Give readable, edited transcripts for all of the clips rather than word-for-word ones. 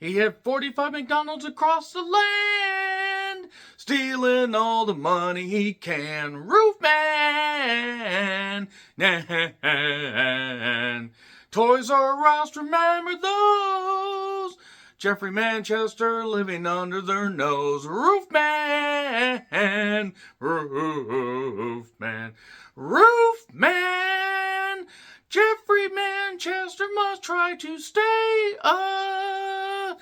He had 45 McDonald's across the land, stealing all the money he can. Roofman! Toys R Us, remember those? Jeffrey Manchester living under their nose. Roofman! Roofman! Roofman! Jeffrey Manchester must try to stay ahead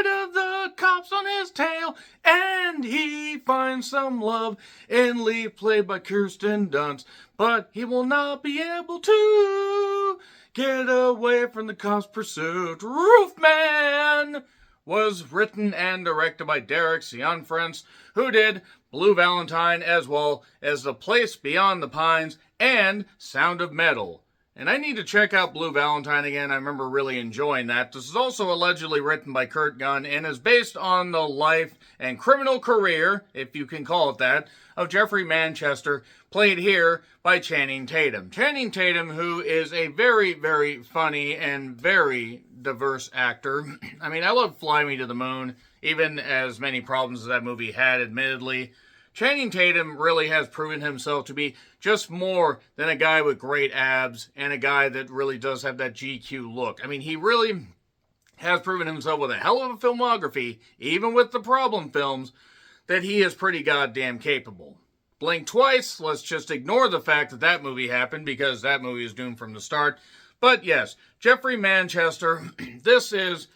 of the cops on his tail, and he finds some love in Lee, played by Kirsten Dunst, but he will not be able to get away from the cops' pursuit. Roofman was written and directed by Derek Cianfrance, who did Blue Valentine as well as The Place Beyond the Pines and Sound of Metal. And I need to check out Blue Valentine again. I remember really enjoying that. This is also allegedly written by Kurt Gunn and is based on the life and criminal career, if you can call it that, of Jeffrey Manchester, played here by Channing Tatum. Channing Tatum, who is a very, very funny and very diverse actor. I mean, I love Fly Me to the Moon, even as many problems as that movie had, admittedly. Channing Tatum really has proven himself to be just more than a guy with great abs and a guy that really does have that GQ look. I mean, he really has proven himself with a hell of a filmography, even with the problem films, that he is pretty goddamn capable. Blink twice, let's just ignore the fact that that movie happened because that movie is doomed from the start. But yes, Jeffrey Manchester, this is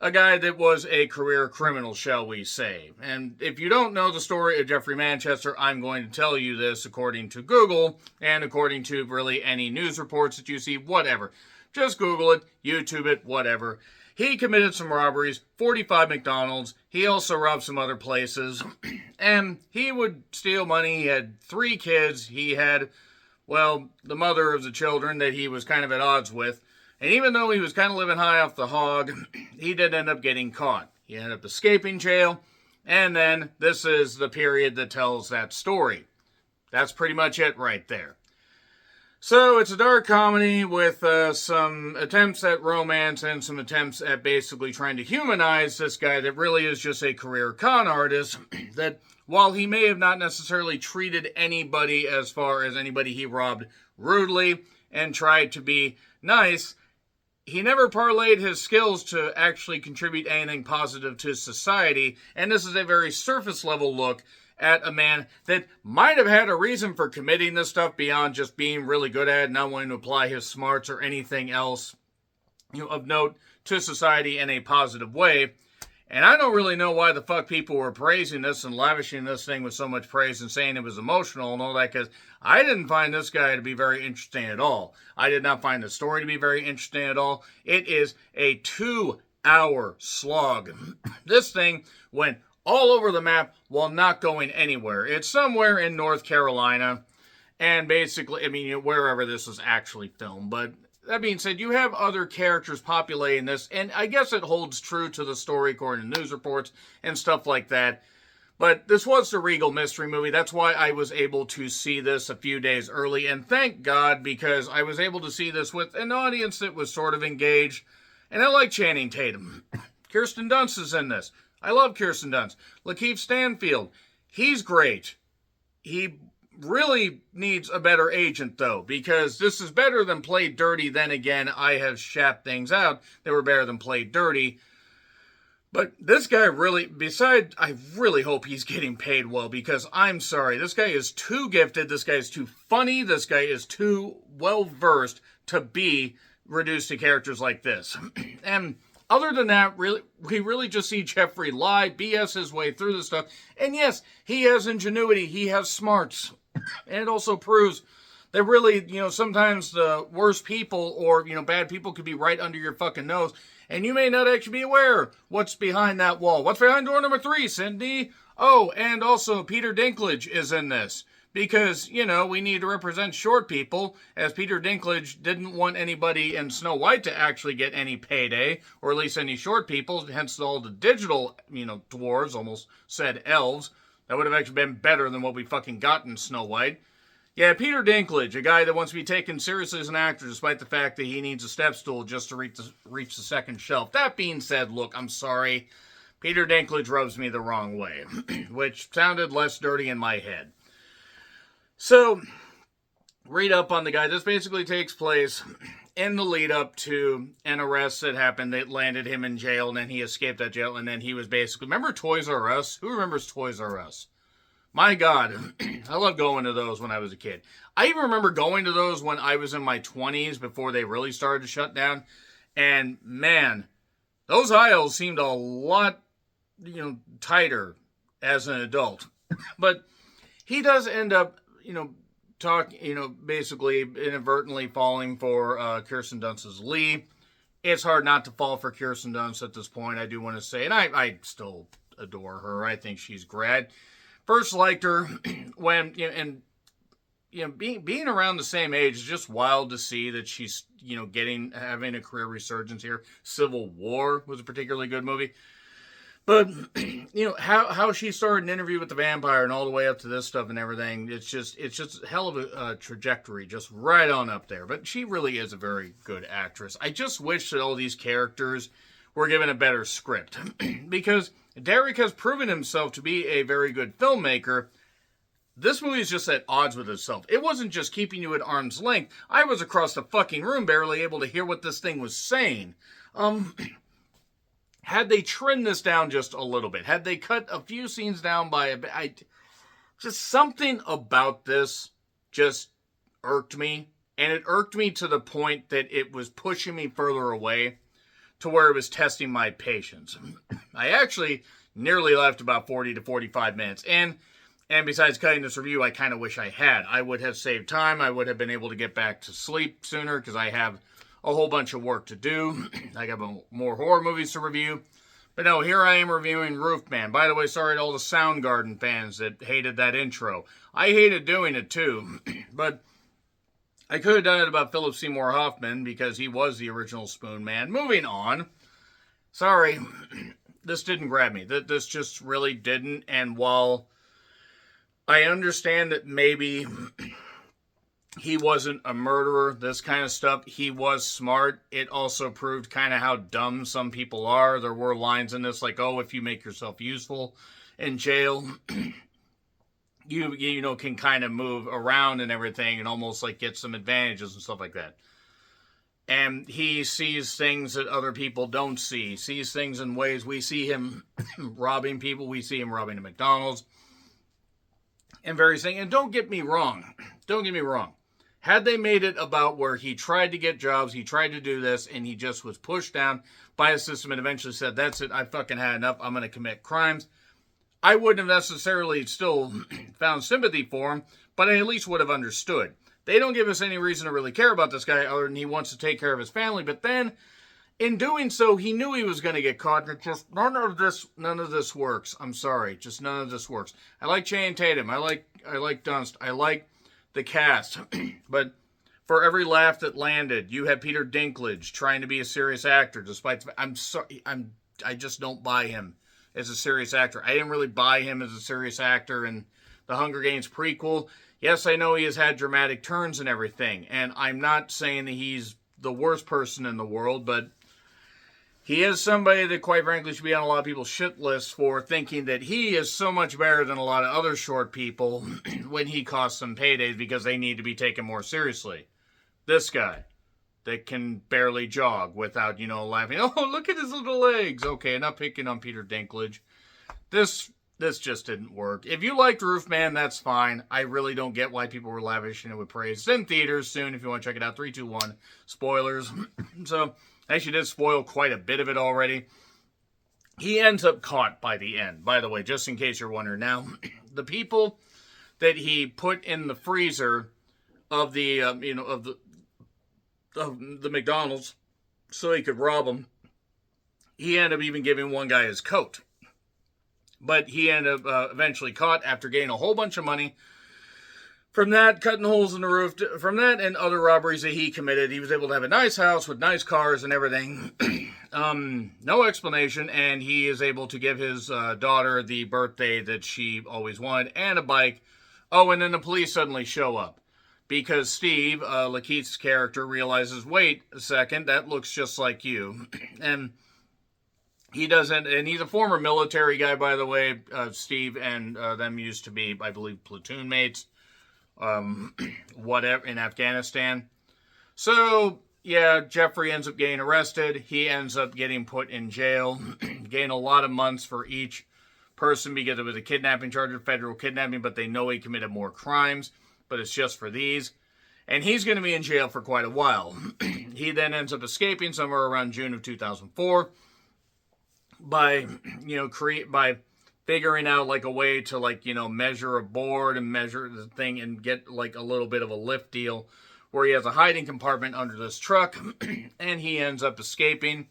a guy that was a career criminal, shall we say. And if you don't know the story of Jeffrey Manchester, I'm going to tell you this according to Google and according to really any news reports that you see, whatever. Just Google it, YouTube it, whatever. He committed some robberies, 45 McDonald's. He also robbed some other places. And he would steal money. He had 3 kids. He had, well, the mother of the children that he was kind of at odds with. And even though he was kind of living high off the hog, he did end up getting caught. He ended up escaping jail, and then this is the period that tells that story. That's pretty much it right there. So it's a dark comedy with some attempts at romance and some attempts at basically trying to humanize this guy that really is just a career con artist that while he may have not necessarily treated anybody as far as anybody he robbed rudely and tried to be nice, he never parlayed his skills to actually contribute anything positive to society, and this is a very surface-level look at a man that might have had a reason for committing this stuff beyond just being really good at it, not wanting to apply his smarts or anything else, of note to society in a positive way. And I don't really know why the fuck people were praising this and lavishing this thing with so much praise and saying it was emotional and all that, because I didn't find this guy to be very interesting at all. I did not find the story to be very interesting at all. It is a 2-hour slog. This thing went all over the map while not going anywhere. It's somewhere in North Carolina, and basically, I mean, wherever this was actually filmed, but that being said, you have other characters populating this, and I guess it holds true to the story according to news reports and stuff like that. But this was the Regal Mystery movie. That's why I was able to see this a few days early, and thank God, because I was able to see this with an audience that was sort of engaged, and I like Channing Tatum. Kirsten Dunst is in this. I love Kirsten Dunst. Lakeith Stanfield, he's great. He really needs a better agent, though, because this is better than Played Dirty. Then again, I have shat things out that were better than Played Dirty. But this guy really, besides, I really hope he's getting paid well, because I'm sorry, this guy is too gifted, this guy is too funny, this guy is too well-versed to be reduced to characters like this. And other than that, really, we really just see Jeffrey lie, BS his way through this stuff. And yes, he has ingenuity, he has smarts. And it also proves that really, sometimes the worst people or, bad people could be right under your fucking nose. And you may not actually be aware what's behind that wall. What's behind door number 3, Cindy? Oh, and also Peter Dinklage is in this. Because, we need to represent short people, as Peter Dinklage didn't want anybody in Snow White to actually get any payday, or at least any short people, hence all the digital, dwarves, almost said elves. That would have actually been better than what we fucking got in Snow White. Yeah, Peter Dinklage, a guy that wants to be taken seriously as an actor despite the fact that he needs a step stool just to reach the second shelf. That being said, look, I'm sorry. Peter Dinklage rubs me the wrong way, which sounded less dirty in my head. So, read up on the guy. This basically takes place in the lead up to an arrest that happened that landed him in jail, and then he escaped that jail, and then he was basically... Remember Toys R Us? Who remembers Toys R Us? My God, I loved going to those when I was a kid. I even remember going to those when I was in my 20s before they really started to shut down. And man, those aisles seemed a lot, tighter as an adult. But he does end up, basically inadvertently falling for Kirsten Dunst's Lee. It's hard not to fall for Kirsten Dunst at this point, I do want to say. And I still adore her. I think she's great. First liked her when, being around the same age is just wild to see that she's, having a career resurgence here. Civil War was a particularly good movie. But, how she started an Interview with the Vampire and all the way up to this stuff and everything, it's just a hell of a trajectory, just right on up there. But she really is a very good actress. I just wish that all these characters were given a better script. Because Derek has proven himself to be a very good filmmaker. This movie is just at odds with itself. It wasn't just keeping you at arm's length. I was across the fucking room barely able to hear what this thing was saying. Had they trimmed this down just a little bit, had they cut a few scenes down by a bit, just something about this just irked me. And it irked me to the point that it was pushing me further away to where it was testing my patience. I actually nearly left about 40 to 45 minutes. And besides cutting this review, I kind of wish I had. I would have saved time. I would have been able to get back to sleep sooner because I have a whole bunch of work to do. I got more horror movies to review. But no, here I am reviewing Roofman. By the way, sorry to all the Soundgarden fans that hated that intro. I hated doing it too. But I could have done it about Philip Seymour Hoffman because he was the original Spoon Man. Moving on. Sorry, this didn't grab me. This just really didn't. And while I understand that maybe he wasn't a murderer, this kind of stuff, he was smart. It also proved kind of how dumb some people are. There were lines in this like, oh, if you make yourself useful in jail, you can kind of move around and everything and almost like get some advantages and stuff like that. And he sees things that other people don't see. Sees things in ways we see him robbing people. We see him robbing a McDonald's. And various things. And don't get me wrong. Had they made it about where he tried to get jobs, he tried to do this, and he just was pushed down by a system and eventually said, that's it, I fucking had enough, I'm going to commit crimes, I wouldn't have necessarily still found sympathy for him, but I at least would have understood. They don't give us any reason to really care about this guy other than he wants to take care of his family, but then, in doing so, he knew he was going to get caught, and it just, none of this works. I'm sorry, just none of this works. I like Channing Tatum, I like Dunst, I like the cast, but for every laugh that landed, you had Peter Dinklage trying to be a serious actor, despite, I just don't buy him as a serious actor. I didn't really buy him as a serious actor in the Hunger Games prequel. Yes, I know he has had dramatic turns and everything, and I'm not saying that he's the worst person in the world, but he is somebody that, quite frankly, should be on a lot of people's shit lists for thinking that he is so much better than a lot of other short people when he costs them paydays because they need to be taken more seriously. This guy that can barely jog without, laughing. Oh, look at his little legs. Okay, not picking on Peter Dinklage. This just didn't work. If you liked Roofman, that's fine. I really don't get why people were lavishing it with praise. It's in theaters soon if you want to check it out. 3, 2, 1. Spoilers. So, I actually did spoil quite a bit of it already. He ends up caught by the end. By the way, just in case you're wondering. Now, the people that he put in the freezer of the, of the McDonald's so he could rob them, he ended up even giving one guy his coat. But he ended up eventually caught after getting a whole bunch of money. From that, cutting holes in the roof, from that and other robberies that he committed, he was able to have a nice house with nice cars and everything. No explanation, and he is able to give his daughter the birthday that she always wanted, and a bike. Oh, and then the police suddenly show up. because Steve, Lakeith's character, realizes, wait a second, that looks just like you. And he doesn't, and he's a former military guy, by the way. Steve and them used to be, I believe, platoon mates, whatever, in Afghanistan. So, yeah, Jeffrey ends up getting arrested. He ends up getting put in jail, getting a lot of months for each person because it was a kidnapping charge of federal kidnapping, but they know he committed more crimes, but it's just for these. And he's going to be in jail for quite a while. He then ends up escaping somewhere around June of 2004 by, by figuring out like a way to measure a board and measure the thing and get like a little bit of a lift deal where he has a hiding compartment under this truck and he ends up escaping.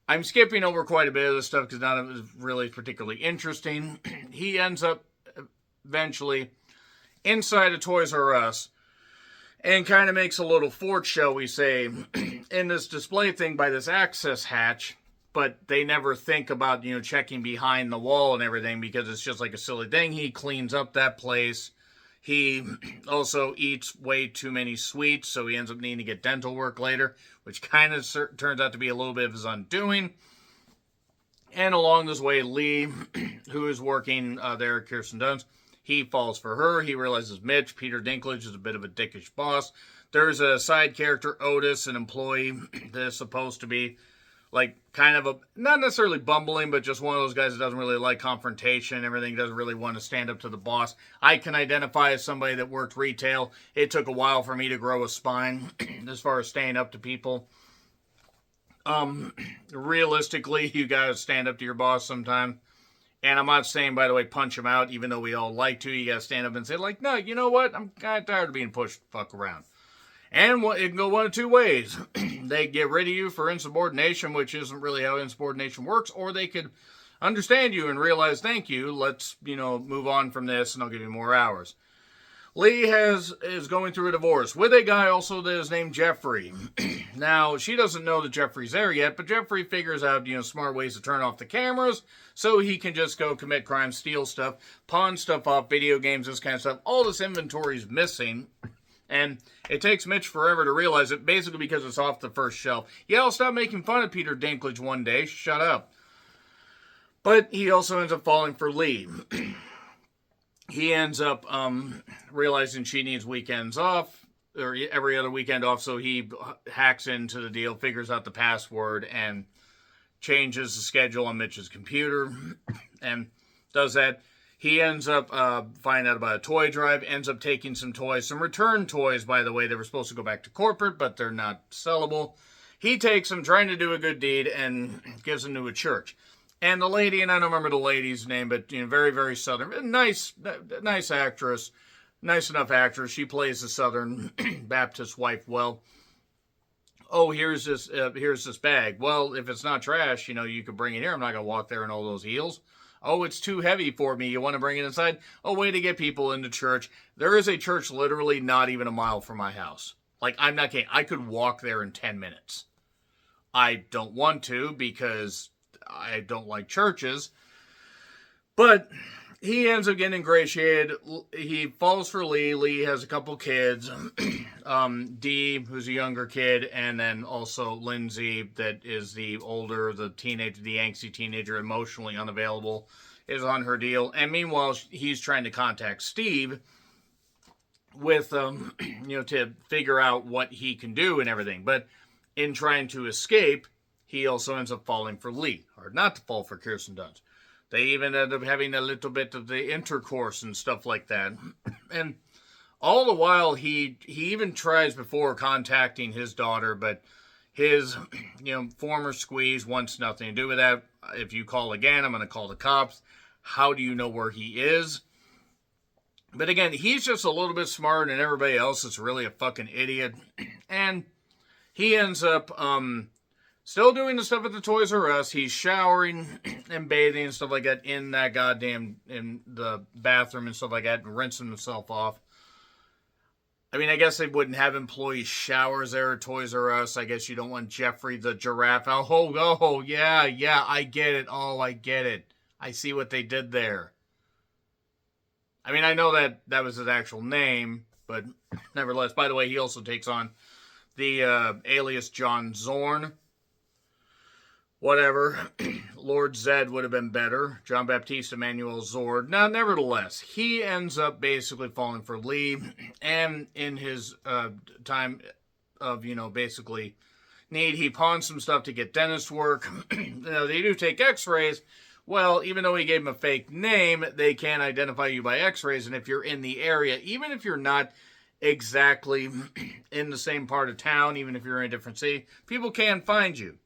I'm skipping over quite a bit of this stuff because none of it is really particularly interesting. He ends up eventually inside a Toys R Us and kind of makes a little fort, shall we say, in this display thing by this access hatch. But they never think about, checking behind the wall and everything because it's just like a silly thing. He cleans up that place. He also eats way too many sweets, so he ends up needing to get dental work later, which kind of turns out to be a little bit of his undoing. And along this way, Lee, who is working there at Kirsten Dunst, he falls for her. He realizes Mitch, Peter Dinklage, is a bit of a dickish boss. There's a side character, Otis, an employee that is supposed to be like kind of not necessarily bumbling, but just one of those guys that doesn't really like confrontation and everything, doesn't really want to stand up to the boss. I can identify as somebody that worked retail. It took a while for me to grow a spine as far as staying up to people. Realistically, you gotta stand up to your boss sometime. And I'm not saying, by the way, punch him out, even though we all like to. You gotta stand up and say, like, no, you know what? I'm kind of tired of being pushed the fuck around. And it can go one of two ways. They get rid of you for insubordination, which isn't really how insubordination works, or they could understand you and realize, thank you, let's, move on from this, and I'll give you more hours. Lee is going through a divorce with a guy also that is named Jeffrey. Now, she doesn't know that Jeffrey's there yet, but Jeffrey figures out, smart ways to turn off the cameras so he can just go commit crimes, steal stuff, pawn stuff off, video games, this kind of stuff. All this inventory is missing. And it takes Mitch forever to realize it, basically because it's off the first shelf. Yeah, I'll stop making fun of Peter Dinklage one day. Shut up. But he also ends up falling for Lee. He ends up realizing she needs weekends off, or every other weekend off, so he hacks into the deal, figures out the password, and changes the schedule on Mitch's computer, and does that. He ends up finding out about a toy drive, ends up taking some toys, some return toys, by the way. They were supposed to go back to corporate, but they're not sellable. He takes them, trying to do a good deed, and gives them to a church. And the lady, and I don't remember the lady's name, but very, very Southern, nice actress, nice enough actress. She plays the Southern Baptist wife well. Oh, here's this bag. Well, if it's not trash, you could bring it here. I'm not going to walk there in all those heels. Oh, it's too heavy for me. You want to bring it inside? Oh, way to get people into church. There is a church literally not even a mile from my house. Like, I'm not kidding. I could walk there in 10 minutes. I don't want to because I don't like churches. But he ends up getting ingratiated. He falls for Lee. Lee has a couple kids. Dee, who's a younger kid, and then also Lindsay, that is the older, the teenager, the angsty teenager, emotionally unavailable, is on her deal. And meanwhile, he's trying to contact Steve with, to figure out what he can do and everything. But in trying to escape, he also ends up falling for Lee. Hard not to fall for Kirsten Dunst. They even end up having a little bit of the intercourse and stuff like that. And all the while, he even tries before contacting his daughter, but his, former squeeze wants nothing to do with that. If you call again, I'm going to call the cops. How do you know where he is? But again, he's just a little bit smarter than everybody else. It's really a fucking idiot. And he ends up still doing the stuff at the Toys R Us. He's showering and bathing and stuff like that in that goddamn, in the bathroom and stuff like that, and rinsing himself off. I mean, I guess they wouldn't have employee showers there at Toys R Us. I guess you don't want Jeffrey the giraffe. Oh, yeah, I get it. Oh, I get it. I see what they did there. I mean, I know that was his actual name, But nevertheless, by the way, he also takes on the alias John Zorn. Whatever. Lord Zed would have been better. John Baptiste Emmanuel Zord. Now, nevertheless, he ends up basically falling for Lee. And in his time of, basically need, he pawns some stuff to get dentist work. Now, they do take x-rays. Well, even though he gave him a fake name, they can identify you by x-rays. And if you're in the area, even if you're not exactly in the same part of town, even if you're in a different city, people can find you.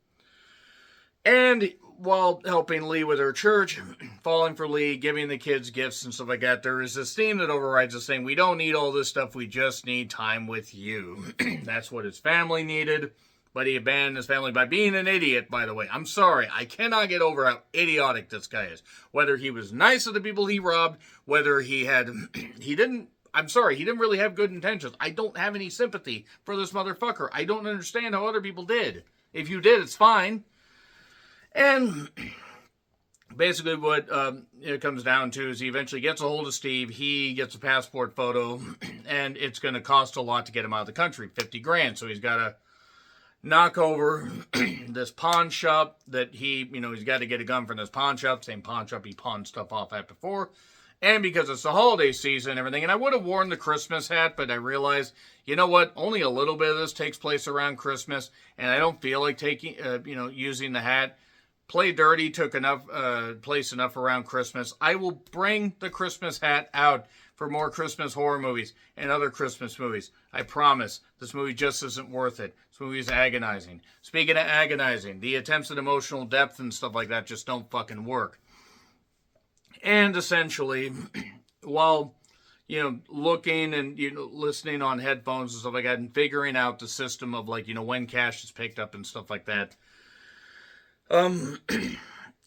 And while helping Lee with her church, falling for Lee, giving the kids gifts and stuff like that, there is this theme that overrides this thing. We don't need all this stuff. We just need time with you. That's what his family needed. But he abandoned his family by being an idiot, by the way. I'm sorry. I cannot get over how idiotic this guy is. Whether he was nice to the people he robbed, whether he didn't really have good intentions. I don't have any sympathy for this motherfucker. I don't understand how other people did. If you did, it's fine. And basically what it comes down to is he eventually gets a hold of Steve. He gets a passport photo, and it's going to cost a lot to get him out of the country, $50,000. So he's got to knock over this pawn shop that he's got to get a gun from this pawn shop, same pawn shop he pawned stuff off at before. And because it's the holiday season and everything, and I would have worn the Christmas hat, but I realized, you know what, only a little bit of this takes place around Christmas, and I don't feel like using the hat. Play Dirty took enough place enough around Christmas. I will bring the Christmas hat out for more Christmas horror movies and other Christmas movies. I promise. This movie just isn't worth it. This movie is agonizing. Speaking of agonizing, the attempts at emotional depth and stuff like that just don't fucking work. And essentially, while looking and listening on headphones and stuff like that, and figuring out the system of when cash is picked up and stuff like that,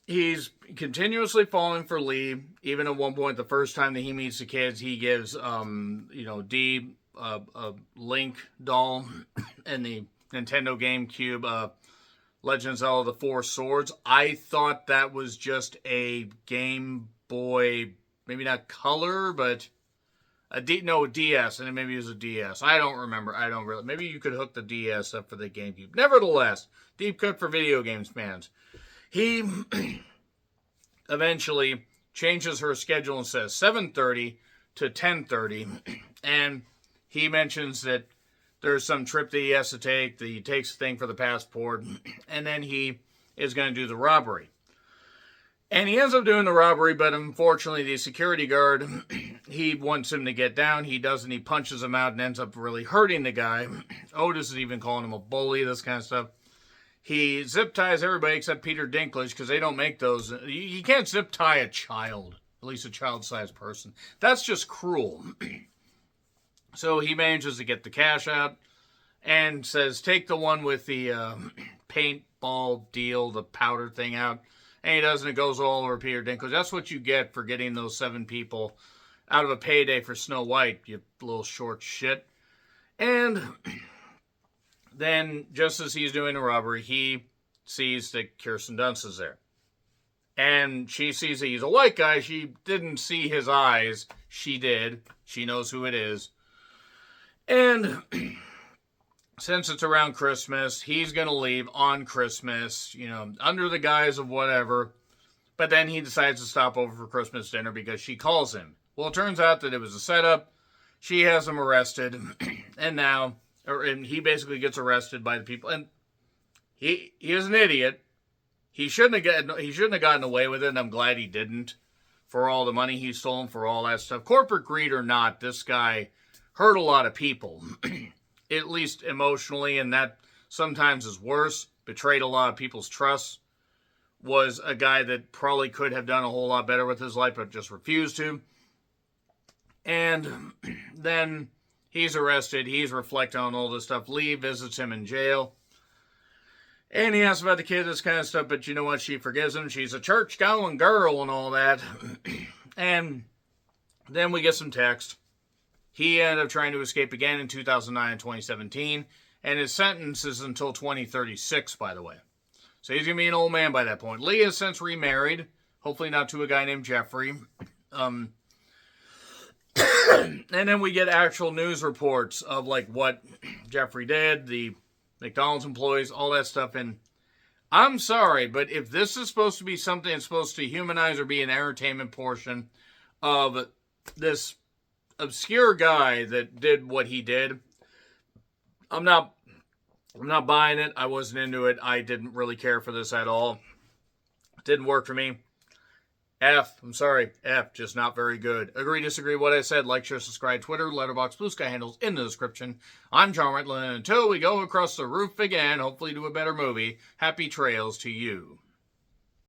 he's continuously falling for Lee. Even at one point, the first time that he meets the kids, he gives Dee a Link doll and the Nintendo GameCube Legend of Zelda: The Four Swords. I thought that was just a Game Boy, maybe not color, but DS, and maybe it was a DS. I don't remember. Maybe you could hook the DS up for the GameCube. Nevertheless, deep cut for video games fans. He eventually changes her schedule and says 7:30 to 10:30, and he mentions that there's some trip that he has to take, that he takes the thing for the passport, and then he is going to do the robbery. And he ends up doing the robbery, but unfortunately the security guard, he wants him to get down. He doesn't. He punches him out and ends up really hurting the guy. Otis is even calling him a bully, this kind of stuff. He zip ties everybody except Peter Dinklage because they don't make those. You can't zip tie a child, at least a child-sized person. That's just cruel. So he manages to get the cash out and says, take the one with the paintball deal, the powder thing out. And he doesn't. It goes all over Peter Dinklage. That's what you get for getting those 7 people out of a payday for Snow White, you little short shit. And then, just as he's doing the robbery, he sees that Kirsten Dunst is there. And she sees that he's a white guy. She didn't see his eyes. She did. She knows who it is. And since it's around Christmas, he's going to leave on Christmas, under the guise of whatever. But then he decides to stop over for Christmas dinner because she calls him. Well, it turns out that it was a setup. She has him arrested. And he basically gets arrested by the people. And he is an idiot. He shouldn't have gotten away with it, and I'm glad he didn't. For all the money he stole, for all that stuff. Corporate greed or not, this guy hurt a lot of people. At least emotionally, and that sometimes is worse. Betrayed a lot of people's trust. Was a guy that probably could have done a whole lot better with his life, but just refused to. And then he's arrested. He's reflecting on all this stuff. Lee visits him in jail. And he asks about the kid, this kind of stuff, but you know what? She forgives him. She's a church-going girl and all that. And then we get some text. He ended up trying to escape again in 2009 and 2017, and his sentence is until 2036, by the way. So he's going to be an old man by that point. Lee has since remarried, hopefully not to a guy named Jeffrey. And then we get actual news reports of like what Jeffrey did, the McDonald's employees, all that stuff. And I'm sorry, but if this is supposed to be something that's supposed to humanize or be an entertainment portion of this obscure guy that did what he did, I'm not buying it. I wasn't into it. I didn't really care for this at all. It didn't work for me. I'm sorry. Just not very good. Agree, disagree, what I said. Like, share, subscribe, Twitter, Letterboxd, Blue Sky handles in the description. I'm John Redland. Until we go across the roof again, hopefully to a better movie, happy trails to you.